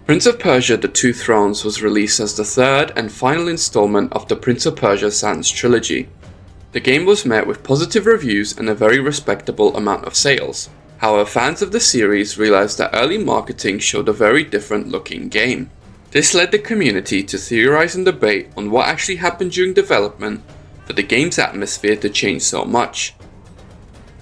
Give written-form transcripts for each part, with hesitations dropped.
Prince of Persia: The Two Thrones was released as the third and final installment of the Prince of Persia Sands trilogy. The game was met with positive reviews and a very respectable amount of sales. However, fans of the series realized that early marketing showed a very different looking game. This led the community to theorize and debate on what actually happened during development for the game's atmosphere to change so much.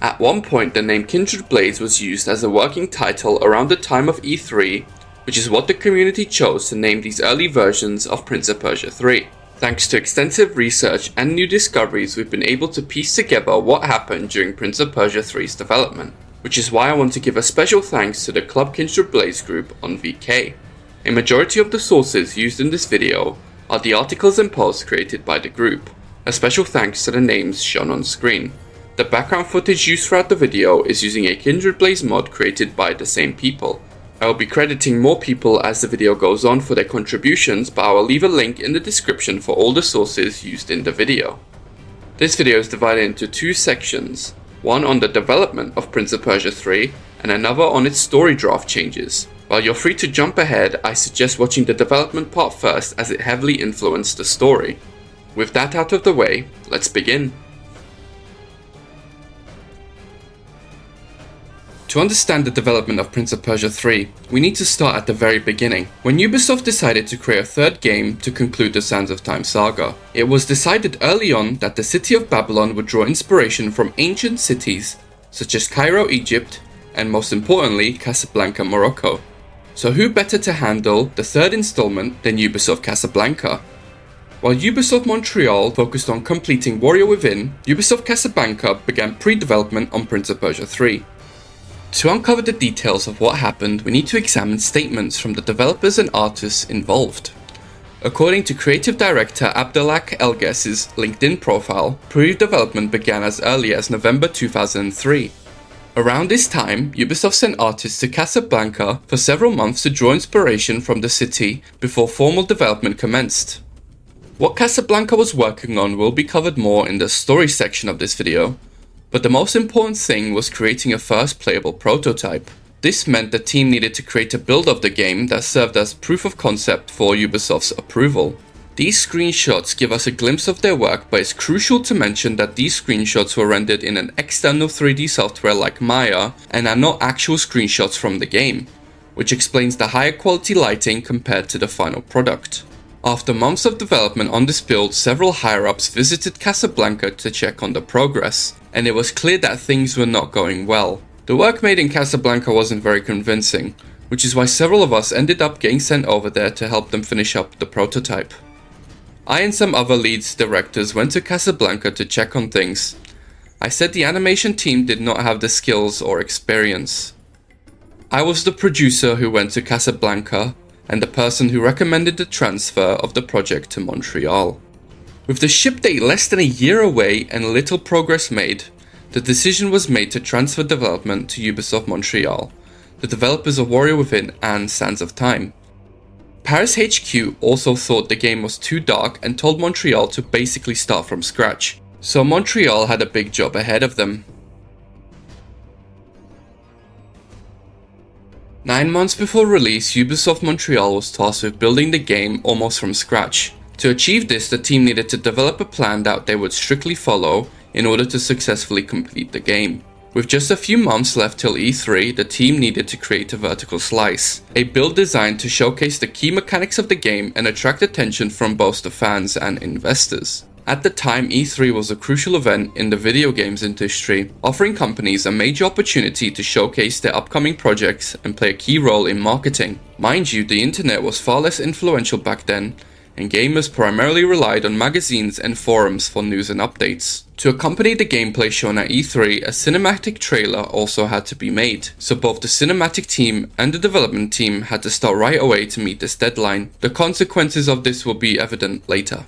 At one point, the name Kindred Blades was used as a working title around the time of E3, which is what the community chose to name these early versions of Prince of Persia 3. Thanks to extensive research and new discoveries, we've been able to piece together what happened during Prince of Persia 3's development, which is why I want to give a special thanks to the Club Kindred Blades group on VK. A majority of the sources used in this video are the articles and posts created by the group. A special thanks to the names shown on screen. The background footage used throughout the video is using a Kindred Blades mod created by the same people. I will be crediting more people as the video goes on for their contributions, but I will leave a link in the description for all the sources used in the video. This video is divided into two sections, one on the development of Prince of Persia 3 and another on its story draft changes. While you're free to jump ahead, I suggest watching the development part first as it heavily influenced the story. With that out of the way, let's begin. To understand the development of Prince of Persia 3, we need to start at the very beginning, when Ubisoft decided to create a third game to conclude the Sands of Time saga. It was decided early on that the city of Babylon would draw inspiration from ancient cities such as Cairo, Egypt, and most importantly, Casablanca, Morocco. So who better to handle the third installment than Ubisoft Casablanca? While Ubisoft Montreal focused on completing Warrior Within, Ubisoft Casablanca began pre-development on Prince of Persia 3. To uncover the details of what happened, we need to examine statements from the developers and artists involved. According to creative director Abdelhak Elguess's LinkedIn profile, pre-development began as early as November 2003. Around this time, Ubisoft sent artists to Casablanca for several months to draw inspiration from the city before formal development commenced. What Casablanca was working on will be covered more in the story section of this video, but the most important thing was creating a first playable prototype. This meant the team needed to create a build of the game that served as proof of concept for Ubisoft's approval. These screenshots give us a glimpse of their work, but it's crucial to mention that these screenshots were rendered in an external 3D software like MIRA and are not actual screenshots from the game, which explains the higher quality lighting compared to the final product. After months of development on this build, several higher-ups visited Casablanca to check on the progress, and it was clear that things were not going well. The work made in Casablanca wasn't very convincing, which is why several of us ended up getting sent over there to help them finish up the prototype. I and some other leads directors went to Casablanca to check on things. I said the animation team did not have the skills or experience. I was the producer who went to Casablanca, and the person who recommended the transfer of the project to Montreal. With the ship date less than a year away and little progress made, the decision was made to transfer development to Ubisoft Montreal, the developers of Warrior Within and Sands of Time. Paris HQ also thought the game was too dark and told Montreal to basically start from scratch, so Montreal had a big job ahead of them. 9 months before release, Ubisoft Montreal was tasked with building the game almost from scratch. To achieve this, the team needed to develop a plan that they would strictly follow in order to successfully complete the game. With just a few months left till E3, the team needed to create a vertical slice, a build designed to showcase the key mechanics of the game and attract attention from both the fans and investors. At the time, E3 was a crucial event in the video games industry, offering companies a major opportunity to showcase their upcoming projects and play a key role in marketing. Mind you, the internet was far less influential back then, and gamers primarily relied on magazines and forums for news and updates. To accompany the gameplay shown at E3, a cinematic trailer also had to be made, so both the cinematic team and the development team had to start right away to meet this deadline. The consequences of this will be evident later.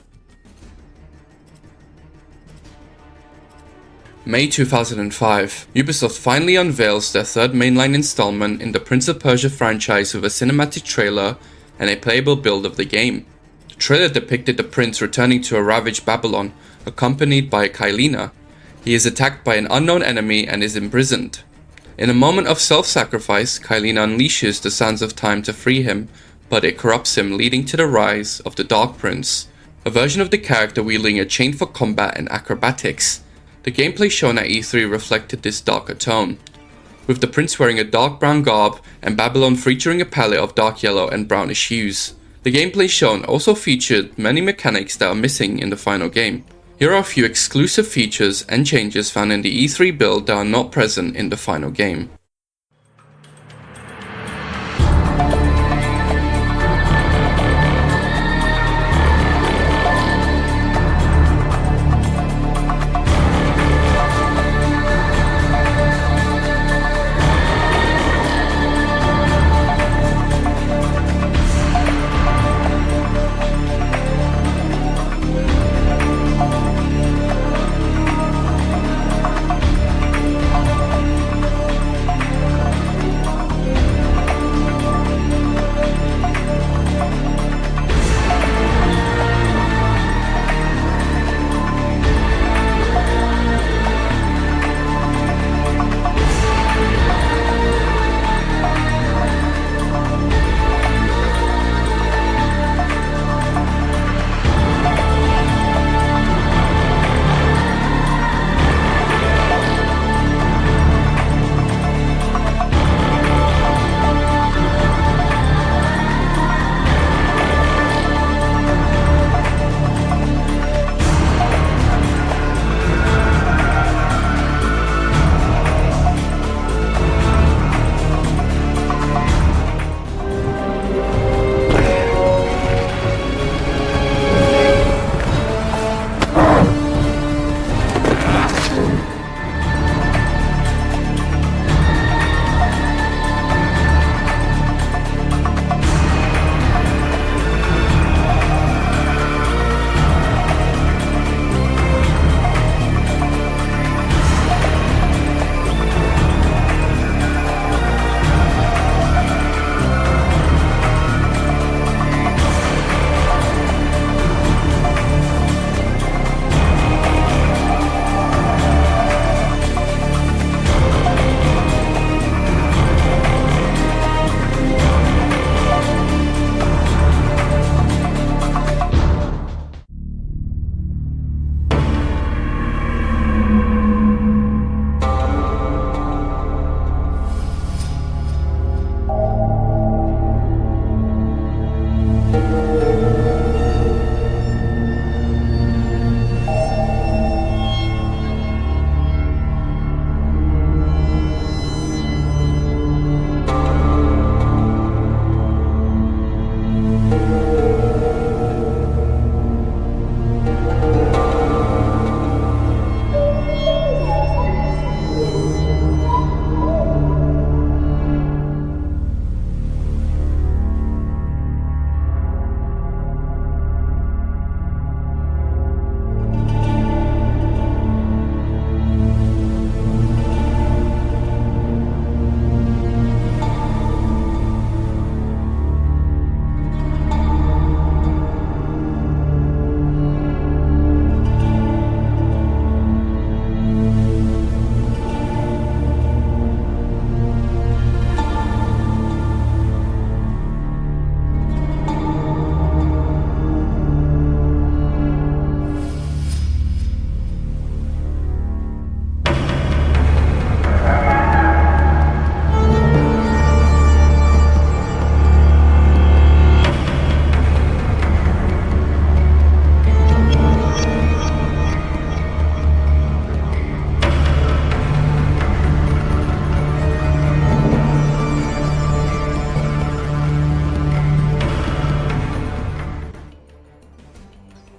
May 2005, Ubisoft finally unveils their third mainline installment in the Prince of Persia franchise with a cinematic trailer and a playable build of the game. The trailer depicted the prince returning to a ravaged Babylon, accompanied by Kylina. He is attacked by an unknown enemy and is imprisoned. In a moment of self-sacrifice, Kylina unleashes the Sands of Time to free him, but it corrupts him, leading to the rise of the Dark Prince, a version of the character wielding a chain for combat and acrobatics. The gameplay shown at E3 reflected this darker tone, with the prince wearing a dark brown garb and Babylon featuring a palette of dark yellow and brownish hues. The gameplay shown also featured many mechanics that are missing in the final game. Here are a few exclusive features and changes found in the E3 build that are not present in the final game.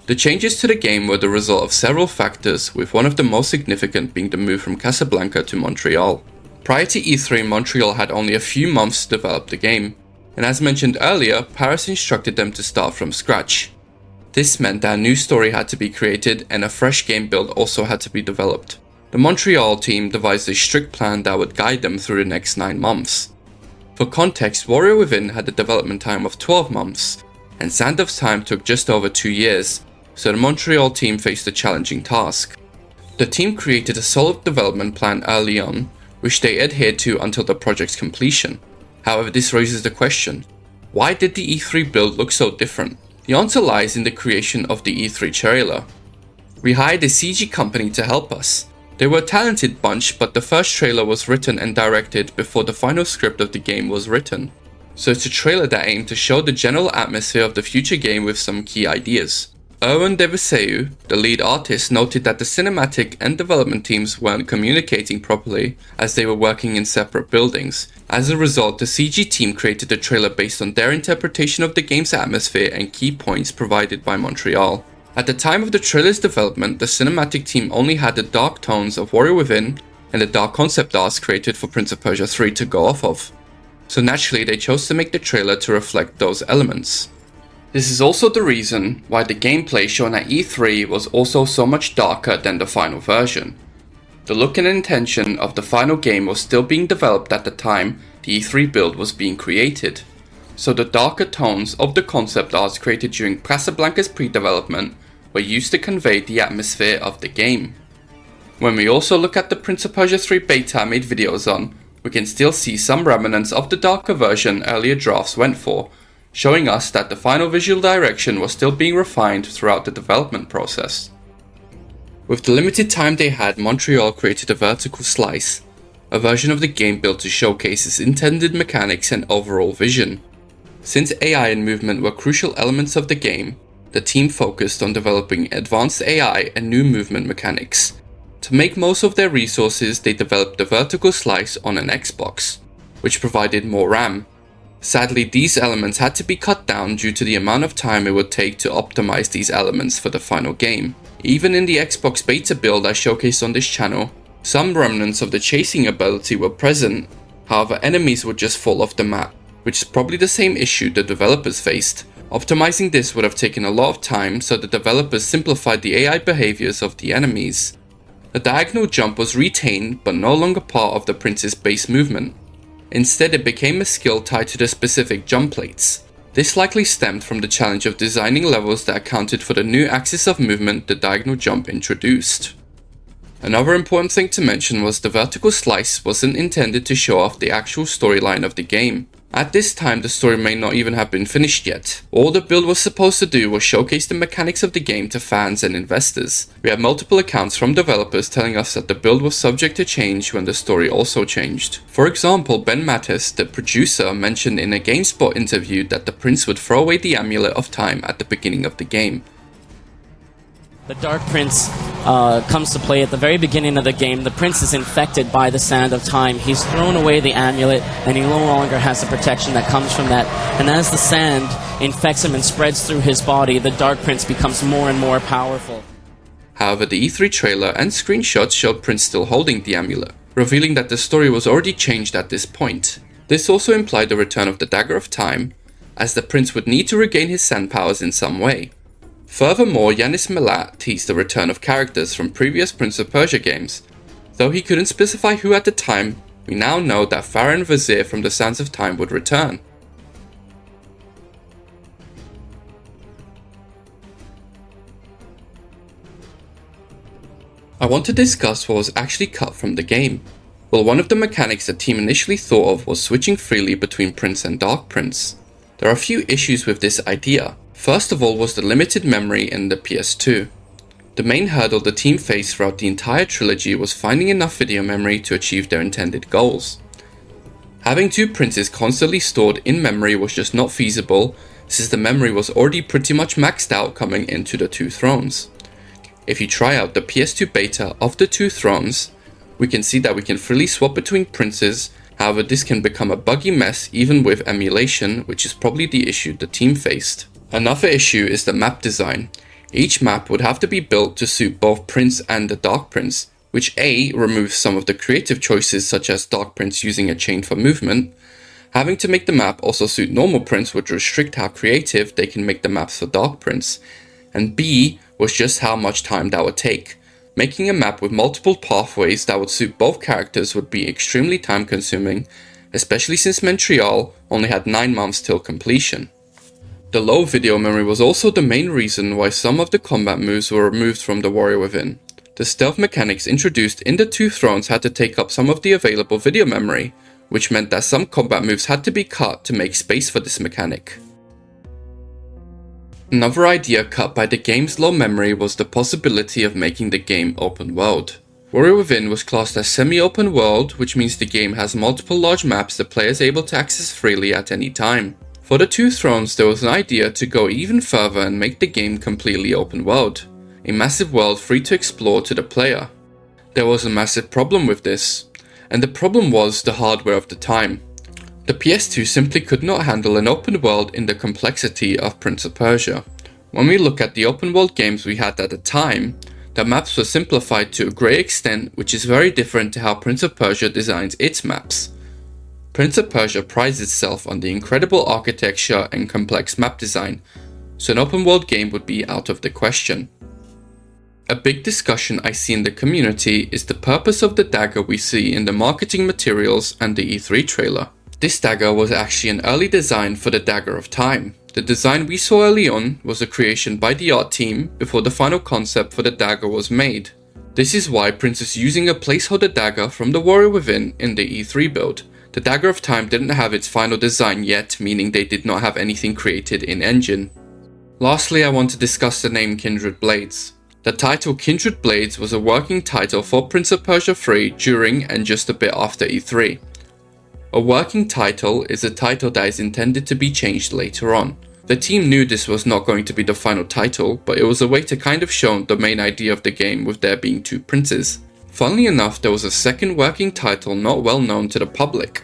The changes to the game were the result of several factors, with one of the most significant being the move from Casablanca to Montreal. Prior to E3, Montreal had only a few months to develop the game, and as mentioned earlier, Paris instructed them to start from scratch. This meant that a new story had to be created and a fresh game build also had to be developed. The Montreal team devised a strict plan that would guide them through the next 9 months. For context, Warrior Within had a development time of 12 months, and Sand of Time took just over 2 years, so the Montreal team faced a challenging task. The team created a solid development plan early on, which they adhered to until the project's completion. However, this raises the question, Why did the E3 build look so different? The answer lies in the creation of the E3 trailer. We hired a CG company to help us. They were a talented bunch, but the first trailer was written and directed before the final script of the game was written. So it's a trailer that aimed to show the general atmosphere of the future game with some key ideas. Erwan Deviseu, the lead artist, noted that the cinematic and development teams weren't communicating properly as they were working in separate buildings. As a result, the CG team created the trailer based on their interpretation of the game's atmosphere and key points provided by Montreal. At the time of the trailer's development, the cinematic team only had the dark tones of Warrior Within and the dark concept art created for Prince of Persia 3 to go off of. So naturally they chose to make the trailer to reflect those elements. This is also the reason why the gameplay shown at E3 was also so much darker than the final version. The look and intention of the final game was still being developed at the time the E3 build was being created, so the darker tones of the concept art created during Casablanca's pre-development were used to convey the atmosphere of the game. When we also look at the Prince of Persia 3 beta I made videos on, we can still see some remnants of the darker version earlier drafts went for, showing us that the final visual direction was still being refined throughout the development process. With the limited time they had, Montreal created a vertical slice, a version of the game built to showcase its intended mechanics and overall vision. Since AI and movement were crucial elements of the game, the team focused on developing advanced AI and new movement mechanics. To make most of their resources, they developed the vertical slice on an Xbox, which provided more RAM. Sadly, these elements had to be cut down due to the amount of time it would take to optimize these elements for the final game. Even in the Xbox beta build I showcased on this channel, some remnants of the chasing ability were present, however enemies would just fall off the map, which is probably the same issue the developers faced. Optimizing this would have taken a lot of time, so the developers simplified the AI behaviors of the enemies. The diagonal jump was retained but no longer part of the prince's base movement. Instead, it became a skill tied to the specific jump plates. This likely stemmed from the challenge of designing levels that accounted for the new axis of movement the diagonal jump introduced. Another important thing to mention was the vertical slice wasn't intended to show off the actual storyline of the game. At this time, the story may not even have been finished yet. All the build was supposed to do was showcase the mechanics of the game to fans and investors. We have multiple accounts from developers telling us that the build was subject to change when the story also changed. For example, Ben Mattis, the producer, mentioned in a GameSpot interview that the prince would throw away the Amulet of Time at the beginning of the game. The Dark Prince comes to play at the very beginning of the game. The prince is infected by the Sand of Time. He's thrown away the amulet, and he no longer has the protection that comes from that. And as the sand infects him and spreads through his body, the Dark Prince becomes more and more powerful. However, the E3 trailer and screenshots showed Prince still holding the amulet, revealing that the story was already changed at this point. This also implied the return of the Dagger of Time, as the prince would need to regain his sand powers in some way. Furthermore, Yanis Milat teased the return of characters from previous Prince of Persia games. Though he couldn't specify who at the time, we now know that Farah and Vizier from the Sands of Time would return. I want to discuss what was actually cut from the game. Well, one of the mechanics the team initially thought of was switching freely between Prince and Dark Prince. There are a few issues with this idea. First of all was the limited memory in the PS2. The main hurdle the team faced throughout the entire trilogy was finding enough video memory to achieve their intended goals. Having two princes constantly stored in memory was just not feasible, since the memory was already pretty much maxed out coming into the Two Thrones. If you try out the PS2 beta of the Two Thrones, we can see that we can freely swap between princes. However, this can become a buggy mess even with emulation, which is probably the issue the team faced. Another issue is the map design. Each map would have to be built to suit both Prince and the Dark Prince, which A, removes some of the creative choices such as Dark Prince using a chain for movement. Having to make the map also suit normal Prince would restrict how creative they can make the maps for Dark Prince. And B, was just how much time that would take. Making a map with multiple pathways that would suit both characters would be extremely time consuming, especially since Montreal only had 9 months till completion. The low video memory was also the main reason why some of the combat moves were removed from the Warrior Within. The stealth mechanics introduced in the Two Thrones had to take up some of the available video memory, which meant that some combat moves had to be cut to make space for this mechanic. Another idea cut by the game's low memory was the possibility of making the game open world. Warrior Within was classed as semi-open world, which means the game has multiple large maps the player is able to access freely at any time. For the Two Thrones, there was an idea to go even further and make the game completely open world, a massive world free to explore to the player. There was a massive problem with this, and the problem was the hardware of the time. The PS2 simply could not handle an open world in the complexity of Prince of Persia. When we look at the open world games we had at the time, the maps were simplified to a great extent, which is very different to how Prince of Persia designs its maps. Prince of Persia prides itself on the incredible architecture and complex map design, so an open world game would be out of the question. A big discussion I see in the community is the purpose of the dagger we see in the marketing materials and the E3 trailer. This dagger was actually an early design for the Dagger of Time. The design we saw early on was a creation by the art team before the final concept for the dagger was made. This is why Prince is using a placeholder dagger from the Warrior Within in the E3 build. The Dagger of Time didn't have its final design yet, meaning they did not have anything created in engine. Lastly, I want to discuss the name Kindred Blades. The title Kindred Blades was a working title for Prince of Persia 3 during and just a bit after E3. A working title is a title that is intended to be changed later on. The team knew this was not going to be the final title, but it was a way to kind of show the main idea of the game with there being two princes. Funnily enough, there was a second working title not well known to the public.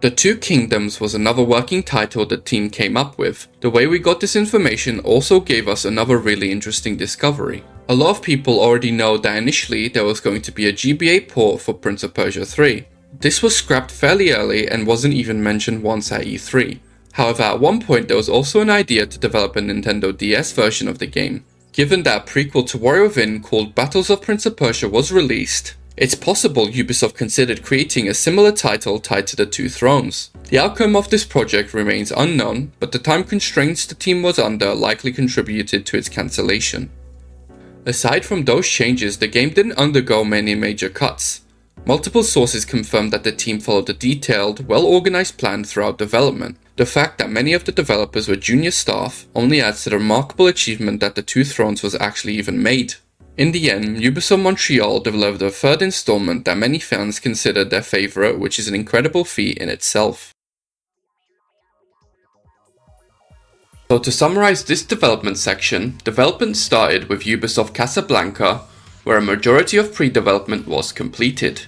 The Two Kingdoms was another working title the team came up with. The way we got this information also gave us another really interesting discovery. A lot of people already know that initially there was going to be a GBA port for Prince of Persia 3. This was scrapped fairly early and wasn't even mentioned once at E3. However, at one point there was also an idea to develop a Nintendo DS version of the game. Given that a prequel to Warrior Within called Battles of Prince of Persia was released, it's possible Ubisoft considered creating a similar title tied to the Two Thrones. The outcome of this project remains unknown, but the time constraints the team was under likely contributed to its cancellation. Aside from those changes, the game didn't undergo many major cuts. Multiple sources confirmed that the team followed a detailed, well-organized plan throughout development. The fact that many of the developers were junior staff only adds to the remarkable achievement that the Two Thrones was actually even made. In the end, Ubisoft Montreal delivered a third installment that many fans considered their favorite, which is an incredible feat in itself. So to summarize this development section, development started with Ubisoft Casablanca, where a majority of pre-development was completed.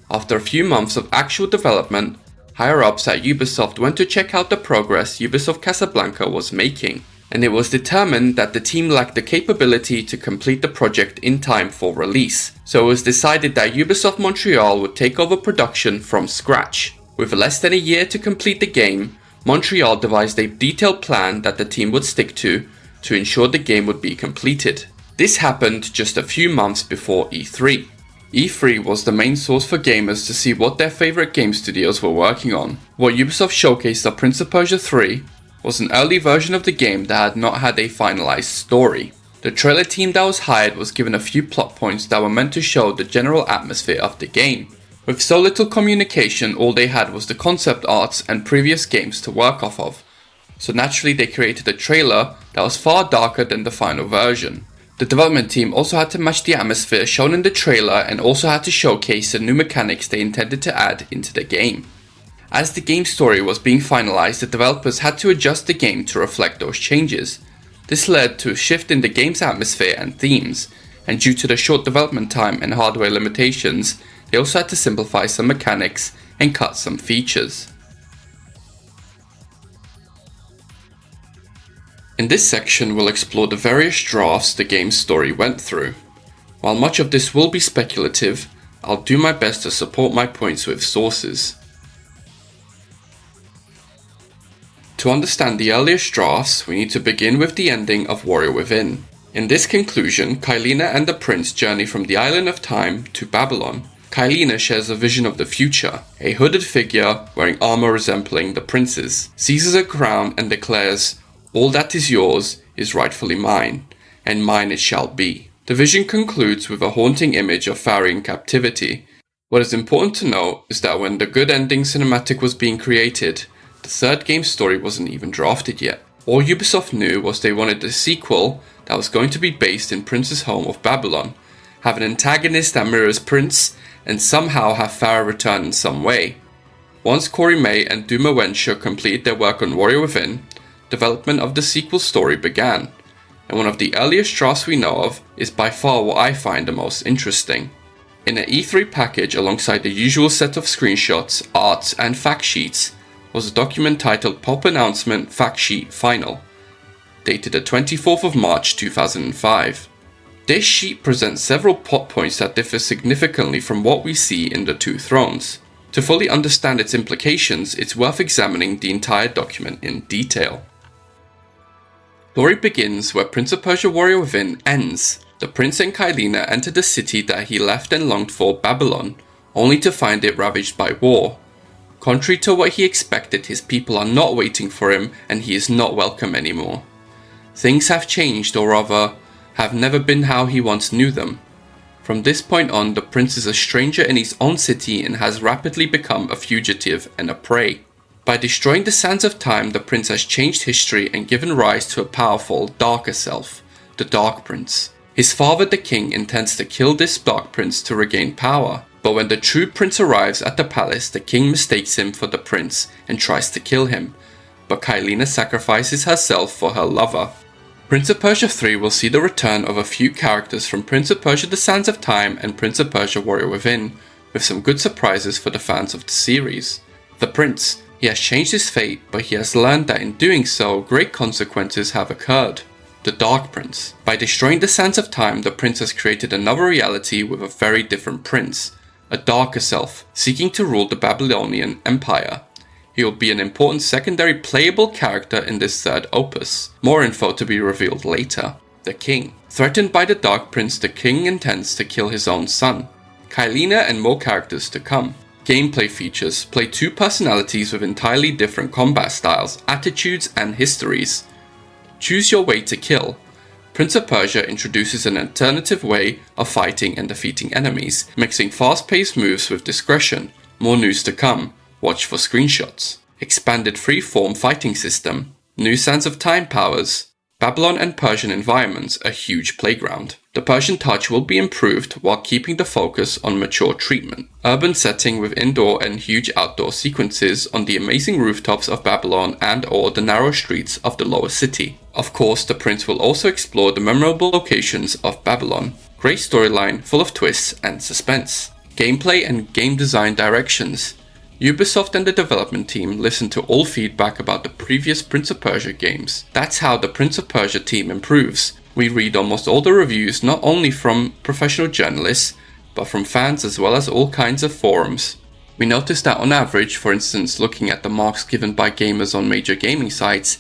After a few months of actual development, higher-ups at Ubisoft went to check out the progress Ubisoft Casablanca was making, and it was determined that the team lacked the capability to complete the project in time for release, so it was decided that Ubisoft Montreal would take over production from scratch. With less than a year to complete the game, Montreal devised a detailed plan that the team would stick to ensure the game would be completed. This happened just a few months before E3. E3 was the main source for gamers to see what their favorite game studios were working on. What Ubisoft showcased of Prince of Persia 3 was an early version of the game that had not had a finalized story. The trailer team that was hired was given a few plot points that were meant to show the general atmosphere of the game. With so little communication, all they had was the concept arts and previous games to work off of. So naturally they created a trailer that was far darker than the final version. The development team also had to match the atmosphere shown in the trailer and also had to showcase the new mechanics they intended to add into the game. As the game story was being finalized, the developers had to adjust the game to reflect those changes. This led to a shift in the game's atmosphere and themes, and due to the short development time and hardware limitations, they also had to simplify some mechanics and cut some features. In this section, we'll explore the various drafts the game's story went through. While much of this will be speculative, I'll do my best to support my points with sources. To understand the earliest drafts, we need to begin with the ending of Warrior Within. In this conclusion, Kylina and the prince journey from the Island of Time to Babylon. Kylina shares a vision of the future. A hooded figure wearing armor resembling the prince's seizes a crown and declares, "All that is yours is rightfully mine, and mine it shall be." The vision concludes with a haunting image of Pharaoh in captivity. What is important to note is that when the Good Ending cinematic was being created, the third game's story wasn't even drafted yet. All Ubisoft knew was they wanted a sequel that was going to be based in Prince's home of Babylon, have an antagonist that mirrors Prince, and somehow have Farah return in some way. Once Corey May and Duma Wensha completed their work on Warrior Within, development of the sequel story began, and one of the earliest drafts we know of is by far what I find the most interesting. In an E3 package alongside the usual set of screenshots, arts, and fact sheets was a document titled Pop Announcement Fact Sheet Final, dated the 24th of March 2005. This sheet presents several plot points that differ significantly from what we see in the Two Thrones. To fully understand its implications, it's worth examining the entire document in detail. Story begins where Prince of Persia Warrior Within ends. The prince and Kylina enter the city that he left and longed for, Babylon, only to find it ravaged by war. Contrary to what he expected, his people are not waiting for him and he is not welcome anymore. Things have changed, or rather, have never been how he once knew them. From this point on, the prince is a stranger in his own city and has rapidly become a fugitive and a prey. By destroying the Sands of Time, the prince has changed history and given rise to a powerful, darker self, the Dark Prince. His father, the king, intends to kill this Dark Prince to regain power, but when the true prince arrives at the palace, the king mistakes him for the prince and tries to kill him, but Kylina sacrifices herself for her lover. Prince of Persia 3 will see the return of a few characters from Prince of Persia The Sands of Time and Prince of Persia Warrior Within, with some good surprises for the fans of the series. The prince, he has changed his fate, but he has learned that in doing so, great consequences have occurred. The Dark Prince. By destroying the Sands of Time, the prince has created another reality with a very different prince, a darker self, seeking to rule the Babylonian Empire. He will be an important secondary playable character in this third opus. More info to be revealed later. The King. Threatened by the Dark Prince, the King intends to kill his own son. Kylina and more characters to come. Gameplay features. Play two personalities with entirely different combat styles, attitudes, and histories. Choose your way to kill. Prince of Persia introduces an alternative way of fighting and defeating enemies, mixing fast-paced moves with discretion. More news to come. Watch for screenshots. Expanded free-form fighting system. New Sands of Time powers. Babylon and Persian environments, a huge playground. The Persian touch will be improved while keeping the focus on mature treatment. Urban setting with indoor and huge outdoor sequences on the amazing rooftops of Babylon and/or the narrow streets of the lower city. Of course, the prince will also explore the memorable locations of Babylon. Great storyline, full of twists and suspense. Gameplay and game design directions. Ubisoft and the development team listened to all feedback about the previous Prince of Persia games. That's how the Prince of Persia team improves. We read almost all the reviews not only from professional journalists, but from fans as well as all kinds of forums. We noticed that on average, for instance looking at the marks given by gamers on major gaming sites,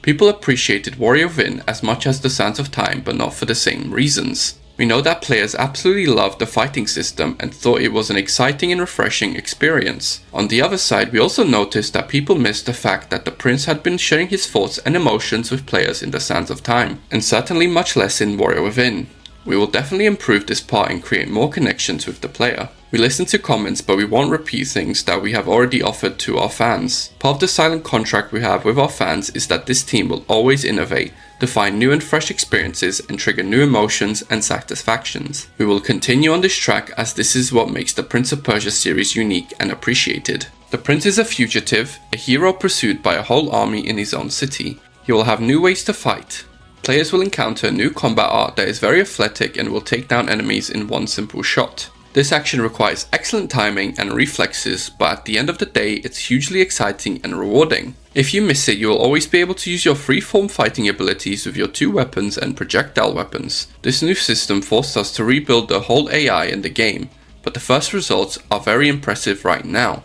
people appreciated Warrior Within as much as the Sands of Time, but not for the same reasons. We know that players absolutely loved the fighting system and thought it was an exciting and refreshing experience. On the other side, we also noticed that people missed the fact that the prince had been sharing his thoughts and emotions with players in the Sands of Time, and certainly much less in Warrior Within. We will definitely improve this part and create more connections with the player. We listen to comments, but we won't repeat things that we have already offered to our fans. Part of the silent contract we have with our fans is that this team will always innovate to find new and fresh experiences and trigger new emotions and satisfactions. We will continue on this track as this is what makes the Prince of Persia series unique and appreciated. The prince is a fugitive, a hero pursued by a whole army in his own city. He will have new ways to fight. Players will encounter new combat art that is very athletic and will take down enemies in one simple shot. This action requires excellent timing and reflexes, but at the end of the day, it's hugely exciting and rewarding. If you miss it, you will always be able to use your freeform fighting abilities with your two weapons and projectile weapons. This new system forced us to rebuild the whole AI in the game, but the first results are very impressive right now.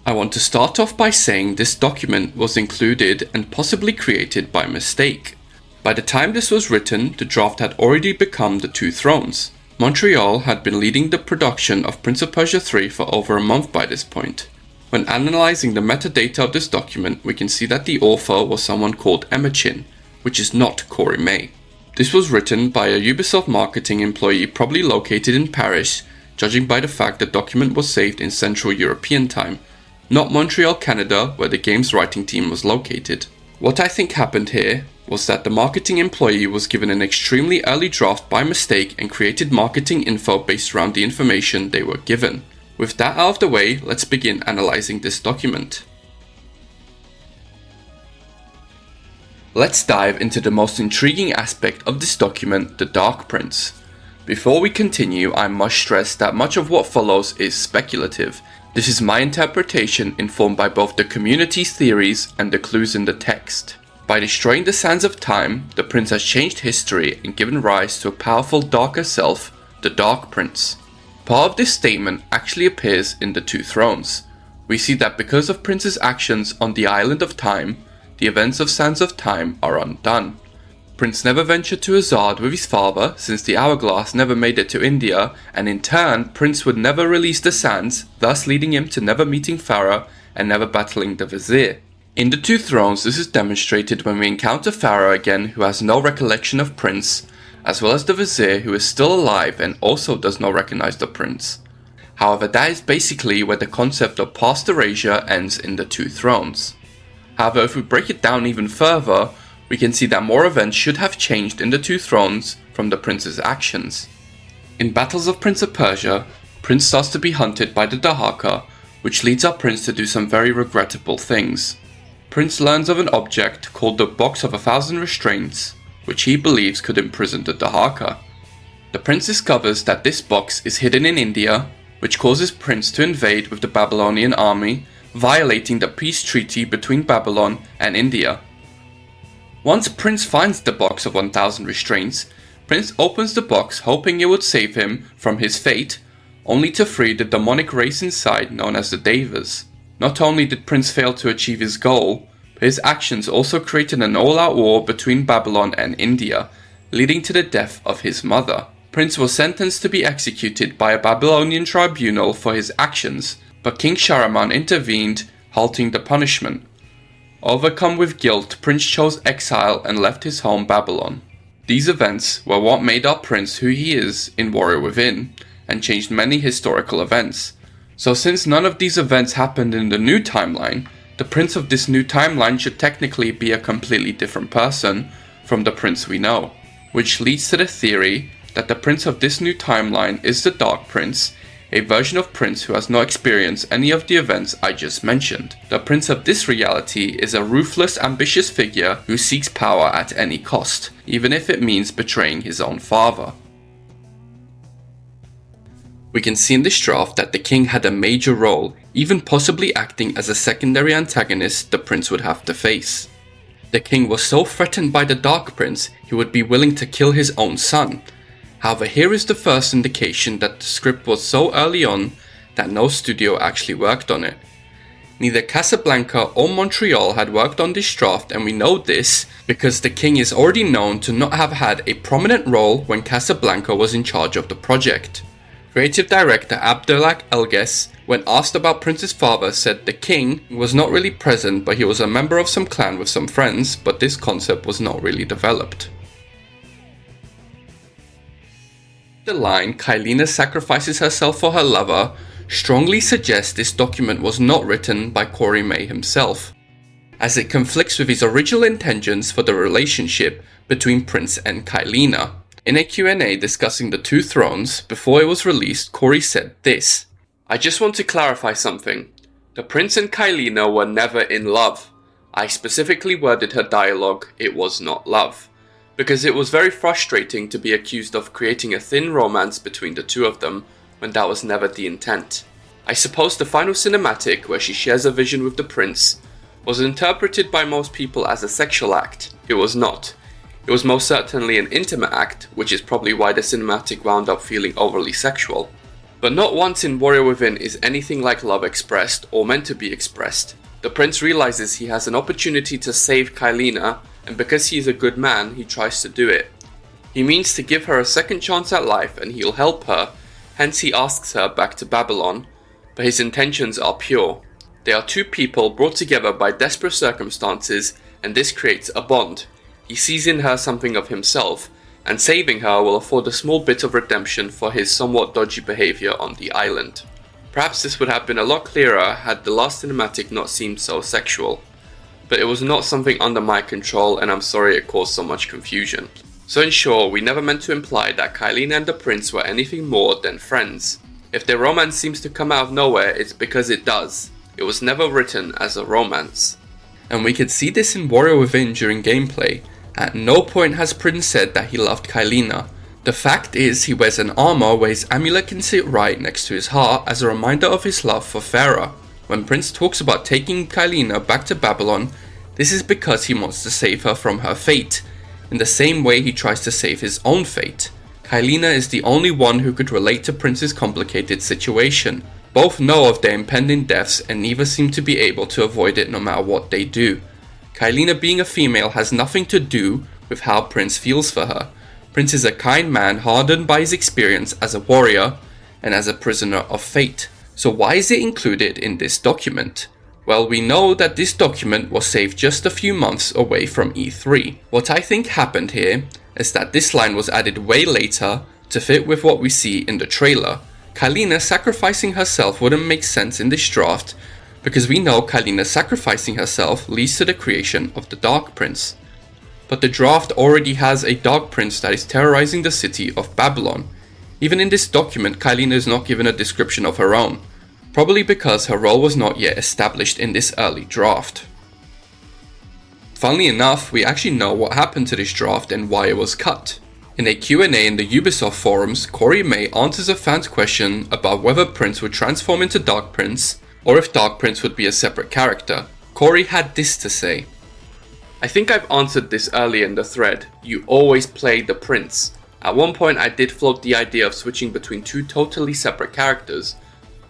I want to start off by saying this document was included and possibly created by mistake. By the time this was written, the draft had already become the Two Thrones. Montreal had been leading the production of Prince of Persia 3 for over a month by this point. When analyzing the metadata of this document, we can see that the author was someone called Emma Chin, which is not Corey May. This was written by a Ubisoft marketing employee probably located in Paris, judging by the fact the document was saved in Central European time, not Montreal, Canada, where the game's writing team was located. What I think happened here was that the marketing employee was given an extremely early draft by mistake and created marketing info based around the information they were given. With that out of the way, let's begin analyzing this document. Let's dive into the most intriguing aspect of this document, the Dark Prince. Before we continue, I must stress that much of what follows is speculative. This is my interpretation informed by both the community's theories and the clues in the text. By destroying the sands of time, the prince has changed history and given rise to a powerful darker self, the Dark Prince. Part of this statement actually appears in the Two Thrones. We see that because of Prince's actions on the Island of Time, the events of Sands of Time are undone. Prince never ventured to Azad with his father since the Hourglass never made it to India, and in turn Prince would never release the sands, thus leading him to never meeting Farah and never battling the Vizier. In the Two Thrones this is demonstrated when we encounter Farah again, who has no recollection of Prince, as well as the Vizier, who is still alive and also does not recognize the Prince. However, that is basically where the concept of past erasure ends in the Two Thrones. However, if we break it down even further, we can see that more events should have changed in the Two Thrones from the Prince's actions. In Battles of Prince of Persia, Prince starts to be hunted by the Dahaka, which leads our Prince to do some very regrettable things. Prince learns of an object called the Box of 1,000 Restraints, which he believes could imprison the Dahaka. The Prince discovers that this box is hidden in India, which causes Prince to invade with the Babylonian army, violating the peace treaty between Babylon and India. Once Prince finds the box of 1,000 restraints, Prince opens the box hoping it would save him from his fate, only to free the demonic race inside known as the Devas. Not only did Prince fail to achieve his goal, but his actions also created an all-out war between Babylon and India, leading to the death of his mother. Prince was sentenced to be executed by a Babylonian tribunal for his actions, but King Shahraman intervened, halting the punishment. Overcome with guilt, Prince chose exile and left his home Babylon. These events were what made our Prince who he is in Warrior Within, and changed many historical events. So since none of these events happened in the new timeline, the Prince of this new timeline should technically be a completely different person from the Prince we know. Which leads to the theory that the Prince of this new timeline is the Dark Prince, a version of Prince who has not experienced any of the events I just mentioned. The Prince of this reality is a ruthless, ambitious figure who seeks power at any cost, even if it means betraying his own father. We can see in this draft that the king had a major role, even possibly acting as a secondary antagonist the prince would have to face. The king was so threatened by the Dark Prince he would be willing to kill his own son. However, here is the first indication that the script was so early on that no studio actually worked on it. Neither Casablanca or Montreal had worked on this draft, and we know this because the king is already known to not have had a prominent role when Casablanca was in charge of the project. Creative director Abdelhak Elguess, when asked about Prince's father, said the king was not really present, but he was a member of some clan with some friends, but this concept was not really developed. The line, "Kylina sacrifices herself for her lover," strongly suggests this document was not written by Corey May himself, as it conflicts with his original intentions for the relationship between Prince and Kylina. In a Q&A discussing the Two Thrones, before it was released, Corey said this: "I just want to clarify something. The Prince and Kylina were never in love. I specifically worded her dialogue, it was not love, because it was very frustrating to be accused of creating a thin romance between the two of them when that was never the intent. I suppose the final cinematic, where she shares a vision with the prince, was interpreted by most people as a sexual act. It was not. It was most certainly an intimate act, which is probably why the cinematic wound up feeling overly sexual. But not once in Warrior Within is anything like love expressed or meant to be expressed. The prince realizes he has an opportunity to save Kylina, and because he is a good man, he tries to do it. He means to give her a second chance at life and he'll help her, hence he asks her back to Babylon, but his intentions are pure. They are two people brought together by desperate circumstances, and this creates a bond. He sees in her something of himself, and saving her will afford a small bit of redemption for his somewhat dodgy behaviour on the island. Perhaps this would have been a lot clearer had the last cinematic not seemed so sexual, but it was not something under my control and I'm sorry it caused so much confusion. So in short, we never meant to imply that Kylina and the prince were anything more than friends. If their romance seems to come out of nowhere, it's because it does. It was never written as a romance. And we could see this in Warrior Within during gameplay. At no point has Prince said that he loved Kylina. The fact is, he wears an armor where his amulet can sit right next to his heart as a reminder of his love for Farah. When Prince talks about taking Kylina back to Babylon, this is because he wants to save her from her fate, in the same way he tries to save his own fate. Kylina is the only one who could relate to Prince's complicated situation. Both know of their impending deaths and neither seem to be able to avoid it no matter what they do. Kylina being a female has nothing to do with how Prince feels for her. Prince is a kind man hardened by his experience as a warrior and as a prisoner of fate. So why is it included in this document? Well, we know that this document was saved just a few months away from E3. What I think happened here is that this line was added way later to fit with what we see in the trailer. Kylina sacrificing herself wouldn't make sense in this draft because we know Kylina sacrificing herself leads to the creation of the Dark Prince. But the draft already has a Dark Prince that is terrorizing the city of Babylon. Even in this document, Kylina is not given a description of her own, probably because her role was not yet established in this early draft. Funnily enough, we actually know what happened to this draft and why it was cut. In a Q&A in the Ubisoft forums, Corey May answers a fan's question about whether Prince would transform into Dark Prince, or if Dark Prince would be a separate character. Corey had this to say: "I think I've answered this earlier in the thread. You always play the Prince. At one point I did float the idea of switching between two totally separate characters,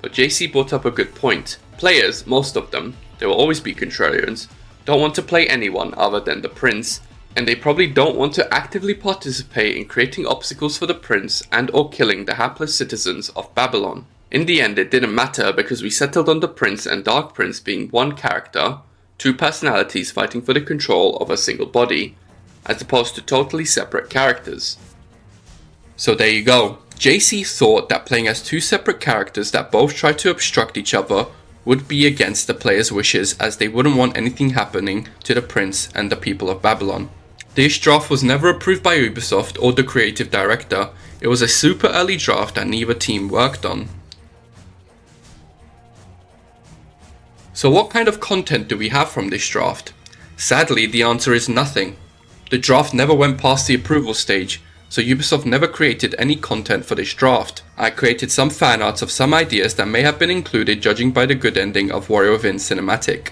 but JC brought up a good point. Players, most of them, there will always be contrarians, don't want to play anyone other than the Prince, and they probably don't want to actively participate in creating obstacles for the Prince and or killing the hapless citizens of Babylon. In the end, it didn't matter because we settled on the Prince and Dark Prince being one character, two personalities fighting for the control of a single body, as opposed to totally separate characters." So there you go. JC thought that playing as two separate characters that both try to obstruct each other would be against the player's wishes, as they wouldn't want anything happening to the Prince and the people of Babylon. This draft was never approved by Ubisoft or the creative director. It was a super early draft that neither team worked on. So what kind of content do we have from this draft? Sadly, the answer is nothing. The draft never went past the approval stage, so Ubisoft never created any content for this draft. I created some fan arts of some ideas that may have been included judging by the good ending of Warrior Within cinematic.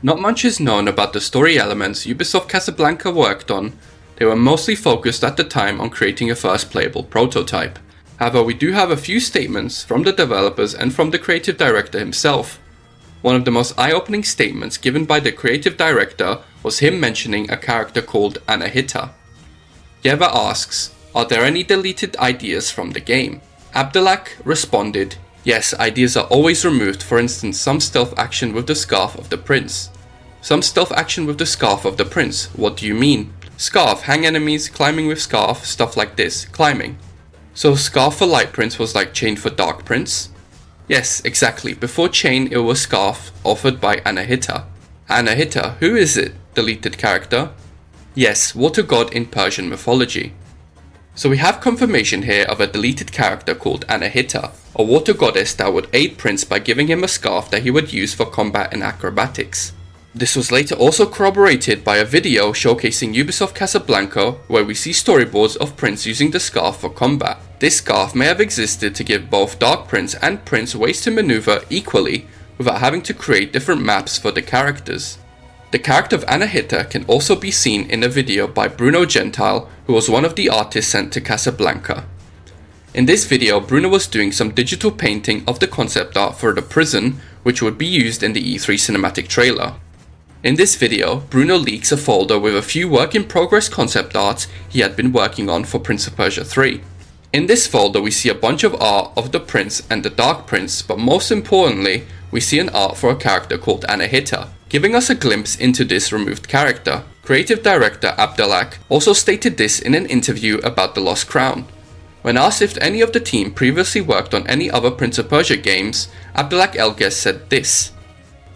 Not much is known about the story elements Ubisoft Casablanca worked on. They were mostly focused at the time on creating a first playable prototype. However, we do have a few statements from the developers and from the creative director himself. One of the most eye-opening statements given by the creative director was him mentioning a character called Anahita. Yeva asks, "Are there any deleted ideas from the game?" Abdelhak responded, "Yes, ideas are always removed, for instance some stealth action with the scarf of the Prince." "Some stealth action with the scarf of the Prince, what do you mean?" "Scarf, hang enemies, climbing with scarf, stuff like this, climbing." "So scarf for Light Prince was like chain for Dark Prince?" "Yes, exactly, before chain it was scarf, offered by Anahita." "Anahita, who is it? Deleted character?" "Yes, water god in Persian mythology." So we have confirmation here of a deleted character called Anahita, a water goddess that would aid Prince by giving him a scarf that he would use for combat and acrobatics. This was later also corroborated by a video showcasing Ubisoft Casablanca, where we see storyboards of Prince using the scarf for combat. This scarf may have existed to give both Dark Prince and Prince ways to maneuver equally without having to create different maps for the characters. The character of Anahita can also be seen in a video by Bruno Gentile, who was one of the artists sent to Casablanca. In this video, Bruno was doing some digital painting of the concept art for the prison, which would be used in the E3 cinematic trailer. In this video, Bruno leaks a folder with a few work-in-progress concept arts he had been working on for Prince of Persia 3. In this folder we see a bunch of art of the Prince and the Dark Prince, but most importantly, we see an art for a character called Anahita, giving us a glimpse into this removed character. Creative director Abdelhak also stated this in an interview about The Lost Crown. When asked if any of the team previously worked on any other Prince of Persia games, Abdelhak Elguess said this: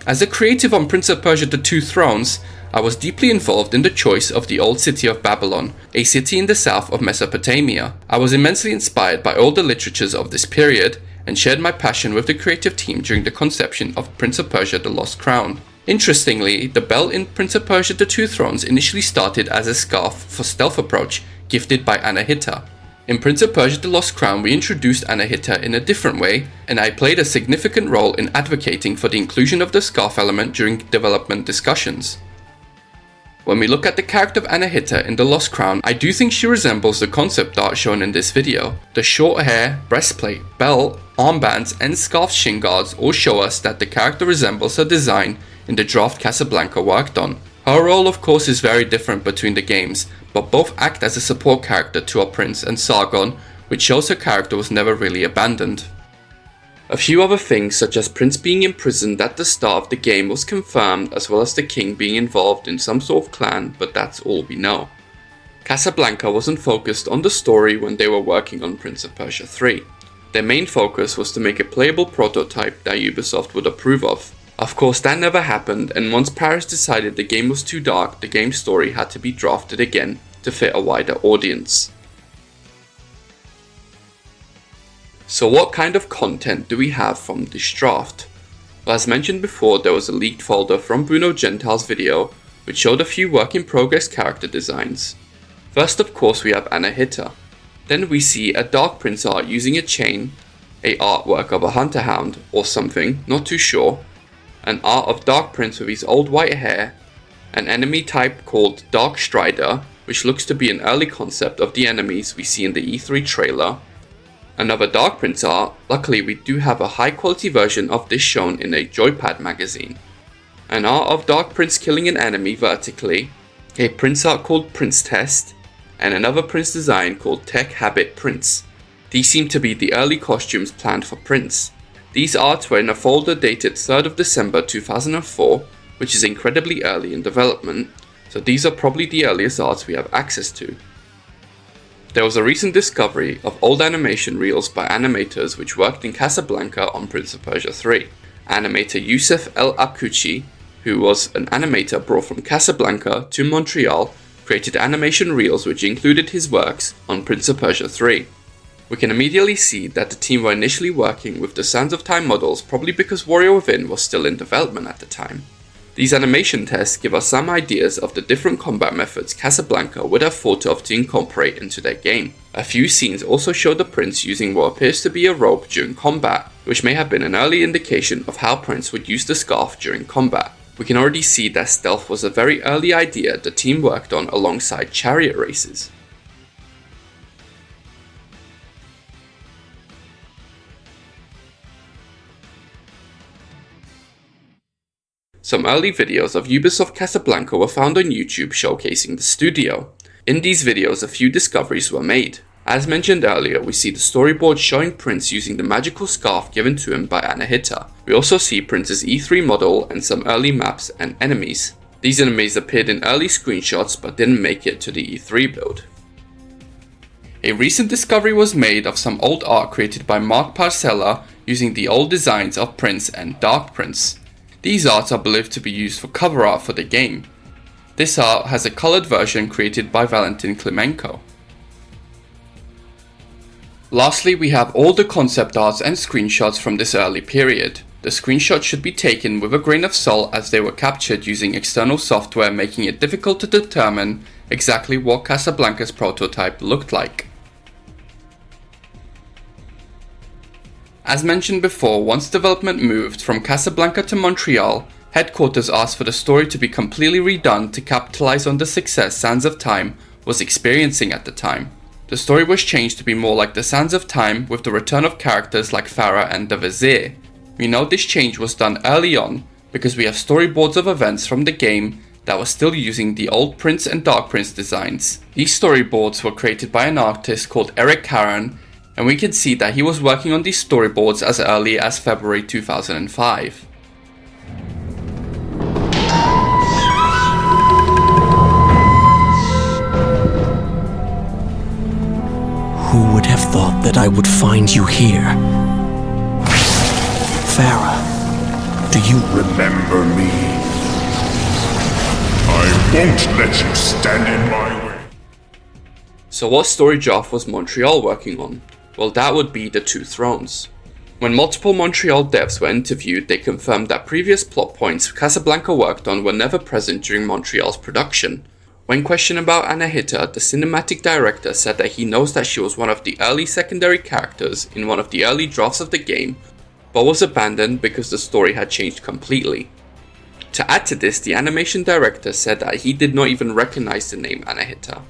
"As a creative on Prince of Persia The Two Thrones, I was deeply involved in the choice of the old city of Babylon, a city in the south of Mesopotamia. I was immensely inspired by all the literatures of this period, and shared my passion with the creative team during the conception of Prince of Persia The Lost Crown." Interestingly, the belt in Prince of Persia The Two Thrones initially started as a scarf for stealth approach, gifted by Anahita. In Prince of Persia The Lost Crown we introduced Anahita in a different way, and I played a significant role in advocating for the inclusion of the scarf element during development discussions. When we look at the character of Anahita in The Lost Crown, I do think she resembles the concept art shown in this video. The short hair, breastplate, belt, armbands and scarf shin guards all show us that the character resembles her design in the draft Casablanca worked on. Her role of course is very different between the games, but both act as a support character to our prince and Sargon, which shows her character was never really abandoned. A few other things such as Prince being imprisoned at the start of the game was confirmed, as well as the king being involved in some sort of clan, but that's all we know. Casablanca wasn't focused on the story when they were working on Prince of Persia 3. Their main focus was to make a playable prototype that Ubisoft would approve of. Of course that never happened, and once Paris decided the game was too dark, the game's story had to be drafted again to fit a wider audience. So what kind of content do we have from this draft? Well, as mentioned before, there was a leaked folder from Bruno Gentile's video which showed a few work-in-progress character designs. First of course we have Anahita. Then we see a Dark Prince art using a chain, a artwork of a hunter hound or something, not too sure, an art of Dark Prince with his old white hair, an enemy type called Dark Strider, which looks to be an early concept of the enemies we see in the E3 trailer, another Dark Prince art. Luckily we do have a high quality version of this shown in a Joypad magazine, an art of Dark Prince killing an enemy vertically, a Prince art called Prince Test, and another Prince design called Tech Habit Prince. These seem to be the early costumes planned for Prince. These arts were in a folder dated 3rd of December 2004, which is incredibly early in development, so these are probably the earliest arts we have access to. There was a recent discovery of old animation reels by animators which worked in Casablanca on Prince of Persia 3. Animator Youssef Aakouchi, who was an animator brought from Casablanca to Montreal, created animation reels which included his works on Prince of Persia 3. We can immediately see that the team were initially working with the Sands of Time models, probably because Warrior Within was still in development at the time. These animation tests give us some ideas of the different combat methods Casablanca would have thought of to incorporate into their game. A few scenes also show the Prince using what appears to be a rope during combat, which may have been an early indication of how Prince would use the scarf during combat. We can already see that stealth was a very early idea the team worked on alongside chariot races. Some early videos of Ubisoft Casablanca were found on YouTube showcasing the studio. In these videos a few discoveries were made. As mentioned earlier, we see the storyboard showing Prince using the magical scarf given to him by Anahita. We also see Prince's E3 model and some early maps and enemies. These enemies appeared in early screenshots but didn't make it to the E3 build. A recent discovery was made of some old art created by Parcella using the old designs of Prince and Dark Prince. These arts are believed to be used for cover art for the game. This art has a colored version created by Valentin Klimenko. Lastly, we have all the concept arts and screenshots from this early period. The screenshots should be taken with a grain of salt as they were captured using external software, making it difficult to determine exactly what Casablanca's prototype looked like. As mentioned before, once development moved from Casablanca to Montreal, headquarters asked for the story to be completely redone to capitalize on the success Sands of Time was experiencing at the time. The story was changed to be more like the Sands of Time, with the return of characters like Farah and the Vizier. We know this change was done early on, because we have storyboards of events from the game that were still using the old Prince and Dark Prince designs. These storyboards were created by an artist called Eric Caron, and we can see that he was working on these storyboards as early as February 2005. Who would have thought that I would find you here? Farah, do you remember me? I won't let you stand in my way. So what story draft was Montreal working on? Well, that would be the Two Thrones. When multiple Montreal devs were interviewed, they confirmed that previous plot points Casablanca worked on were never present during Montreal's production. When questioned about Anahita, the cinematic director said that he knows that she was one of the early secondary characters in one of the early drafts of the game, but was abandoned because the story had changed completely. To add to this, the animation director said that he did not even recognize the name Anahita.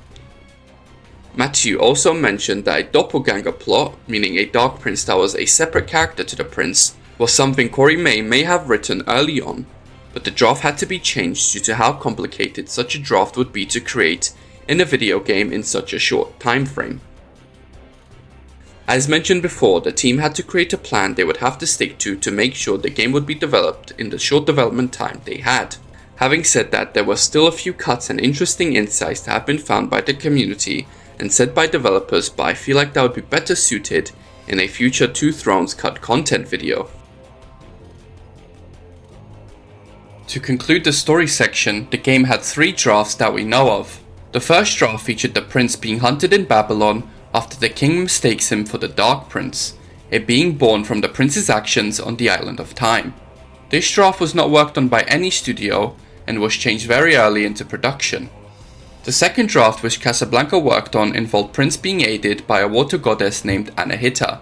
Matthew also mentioned that a doppelganger plot, meaning a Dark Prince that was a separate character to the Prince, was something Corey may have written early on, but the draft had to be changed due to how complicated such a draft would be to create in a video game in such a short time frame. As mentioned before, the team had to create a plan they would have to stick to make sure the game would be developed in the short development time they had. Having said that, there were still a few cuts and interesting insights that have been found by the community and said by developers, but I feel like that would be better suited in a future Two Thrones cut content video. To conclude the story section, the game had 3 drafts that we know of. The first draft featured the prince being hunted in Babylon after the king mistakes him for the Dark Prince, it being born from the prince's actions on the Island of Time. This draft was not worked on by any studio and was changed very early into production. The second draft which Casablanca worked on involved Prince being aided by a water goddess named Anahita.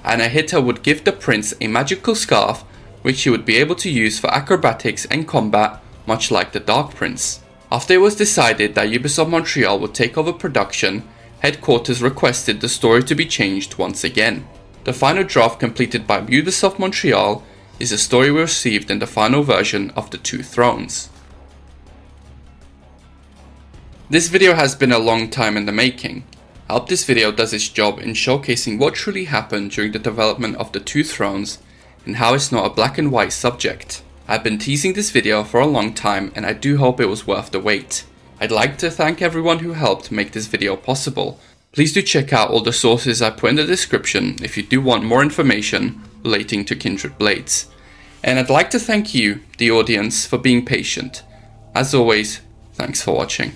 Anahita would give the prince a magical scarf which he would be able to use for acrobatics and combat, much like the Dark Prince. After it was decided that Ubisoft Montreal would take over production, headquarters requested the story to be changed once again. The final draft completed by Ubisoft Montreal is the story we received in the final version of the Two Thrones. This video has been a long time in the making. I hope this video does its job in showcasing what truly happened during the development of the Two Thrones and how it's not a black and white subject. I've been teasing this video for a long time and I do hope it was worth the wait. I'd like to thank everyone who helped make this video possible. Please do check out all the sources I put in the description if you do want more information relating to Kindred Blades. And I'd like to thank you, the audience, for being patient. As always, thanks for watching.